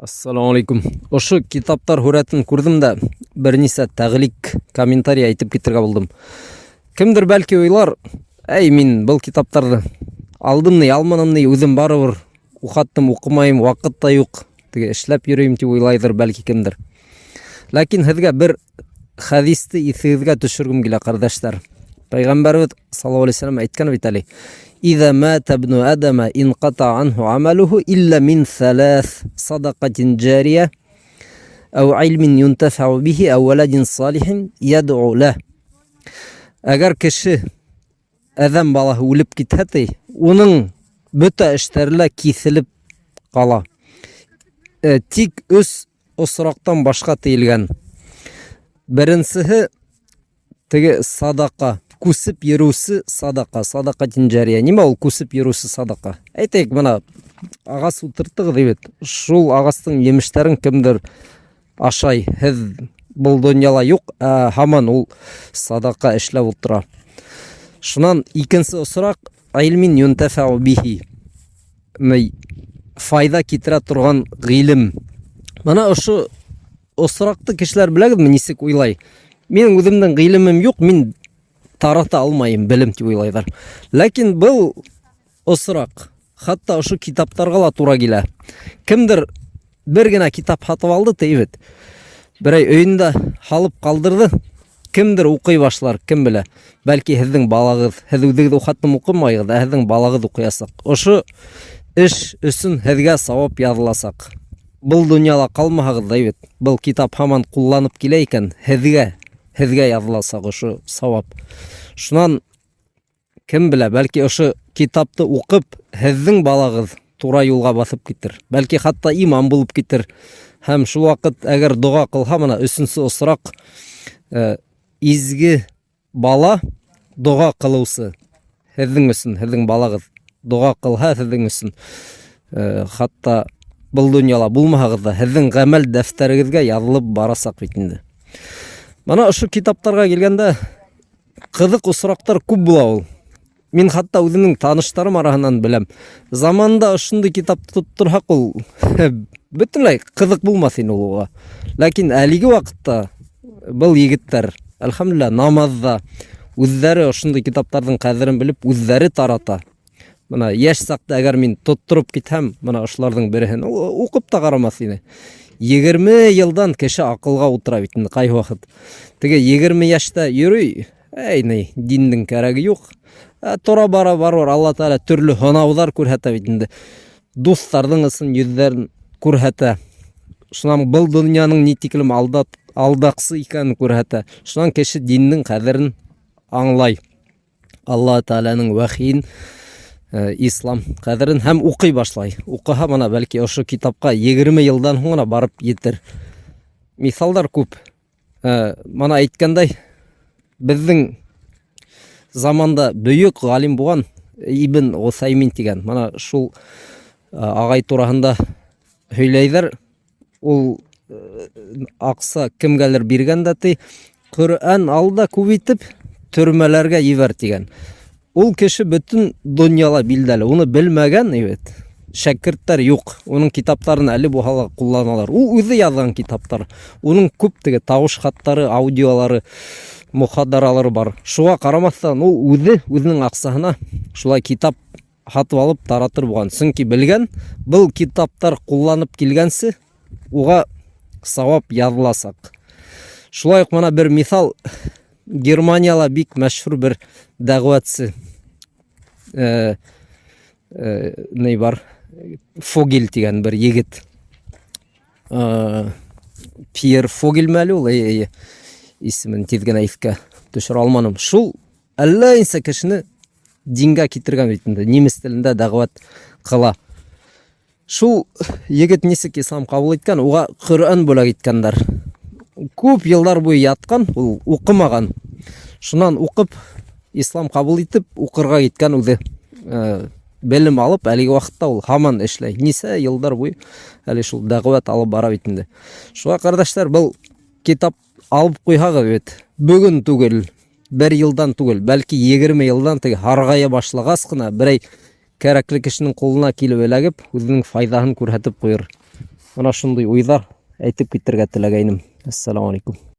Ассалаумалейкум. Ошы китаптар хүрәтін күрдім да, бірнесе тәғілік комментарий айтып кетірге болдым. Кімдір бәлкі ойлар, мен бұл китаптарды алдымны, алманымны өзім барыбыр ұқаттым, оқымайым, уақыт та юқ, ішләп йөрейм деп ойлайдыр бәлкі кімдір. Ләкин һеҙгә бір хәдисті иҫегеҙгә төшөргөм килә, ҡәрҙәштәр. Пайғамбарыбыҙ саллаллаху алейхи ва саллям әйткән бит әле: إذا مات ابن آدم انقطع عنه عمله إلا من ثلاث: صدقة جارية أو علم ينتفع به أو ولد صالح يدعو له. Әгәр кеше әҙәм балаһы үлеп китһә, уның бөтә эштәре киҫелеп ҡала. Тик 3 осраҡтан башҡа тейелгән. Беренсеһе теге садаҡа, күсеп йөрөүсе садаҡа, садаҡа тинжария. Нимә ул күсеп йөрөүсе садаҡа? Әйтәйек, бына ағас ултырттығыҙ бит. Шул ағастың емештәрен кемдер ашай. Һеҙ был донъяла юҡ, һаман ул садаҡа эшләп ултыра. Шунан икенсе осраҡ: илмин юнтафау бихи, файҙа китерә торған ғилем. Бына ошо осраҡты кешеләр беләгеҙме нисек уйлай? Минең үҙемдең ғилемем юҡ, мин тарата алмайым, белем тип уйлайҙар. Ләкин был осраҡ хатта ошо китаптарға ла тура килә. Кемдер бер генә китап һатып алды, тейбет. Берәй өйөндә һалып ҡалдырҙы. Кемдер уҡый башлар, кем белә. Бәлки һеҙҙең балағыҙ, һеҙ үҙегеҙ уҡытып уҡымайығыҙ, һеҙҙең балағыҙ уҡыясаҡ. Ошо эш өсөн һеҙгә сауап яҙыласаҡ. Был донъяла ҡалмаһағыҙ, тейбет. Был китап һаман ҡулланып килә икән, һеҙгә яҙыласаҡ ошо сауап. Шунан кем белә, бәлки ошо китапты уҡып, һеҙҙең балағыҙ тура юлға баҫып китер. Бәлки хатта иман булып китер. Һәм шул ваҡыт әгәр доға ҡылһа, мына 3-нсе осраҡ, изге бала доға ҡылыусы һеҙҙең өсөн, һеҙҙең балағыҙ доға ҡылһа һеҙҙең өсөн, хатта был донъяла булмаһағыҙ да, һеҙҙең ғәмәл дәфтәрегеҙгә яҙылып барасаҡ бит инде. Бана ошо китаптарға килгәндә ҡыҙыҡ осраҡтар күп була ул. Мин хатта үҙемнең таныштарым араһынан беләм. Заманда ошондай китапты тотторһаҡ, ул бөтөнләй ҡыҙыҡ булмаҫ ине ул уға. Ләкин әлеге ваҡытта был егеттәр, әлхәмдулилла, намаҙҙа үҙҙәре ошондай китаптарҙың ҡәҙерен белеп, үҙҙәре тарата. Бына йәш саҡта әгәр мин тоттороп китһәм, бына ошоларҙың береһен уҡып та ҡарамаҫ ине. 20 йылдан кеше аҡылға ултыра бит инде ҡайһы ваҡыт. Теге 20 йәштә йөрөй, диндең кәрәге юҡ. Тора бара барыр, Алла Таала төрлө һынауҙар күрһәтә бит инде. Дуҫтарҙың ысын йөҙҙәрен күрһәтә. Шунан был донъяның ни тиклем алдаҡсы икәнен күрһәтә. Шунан кеше диндең ҡәҙерен аңлай. Алла Тааланың вәхйин, ислам ҡәҙерен һәм уҡый башлай. Уҡыһа, мына бәлки ошо китапҡа 20 йылдан һуңына барып етер. Миҫалдар күп. Мана әйткәндәй, беҙҙең заманда бөйөк ғалим булған Ибн Усаймин тигән. Мана шул ағай тураһында һөйләйҙәр. Ул аҡса кемгәлер биргән дә, Ҡөрьән алда күп итеп төрмәләргә ебәр тигән. Ул кеше бөтөн донъяла билдәле. Уны белмәгән, шәкерттәр юҡ. Уның китаптарын әле булһа ҡулланалар. Ул үҙе яҙған китаптар. Уның күп теге тауыш хаттары, аудиолары, мөхадаралары бар. Шуға ҡарамаҫтан ул үҙенең аҡсаһына шулай китап һатып алып таратыр булған. Сөнки белгән, был китаптар ҡулланып килгәнсе, уға сауап яҙыласаҡ. Шулай уҡ мына бер миҫал, Германияла бик мәшһүр бер дәғүәтсе бар, Фогель тигән бер егет. Пьер Фогель мәле ул, исемен тиҙ генә иҫкә төшөрә алманым. Шул әллә нисә кешене дингә китергән бит инде, немец телендә дәғүәт ҡыла. Шул егет нисек ислам ҡабул иткән, уға Ҡөрьән бүләк иткәндәр. Күп йылдар буйы ятҡан, ул уҡымаған. Шунан уҡып, ислам ҡабул итеп, уҡырға киткән үҙе. Белем алып, әлеге ваҡытта ул һаман эшләй. Нисә йылдар буйы әле шул дәғүәт алып бара бит инде. Шуға, ҡәрҙәштәр, был китап алып ҡуйһағыҙ бит, бөгөн түгел, 1 йылдан түгел, бәлки 20 йылдан теге һарғая башлағас ҡына берәй кәрәкле кешенең ҡулына килеп эләгеп, үҙенең файҙаһын күрһәтеп ҡуйыр. Ана шундый уйлар әйтеп китәргә теләгәйнем. Ассаламу алейкум.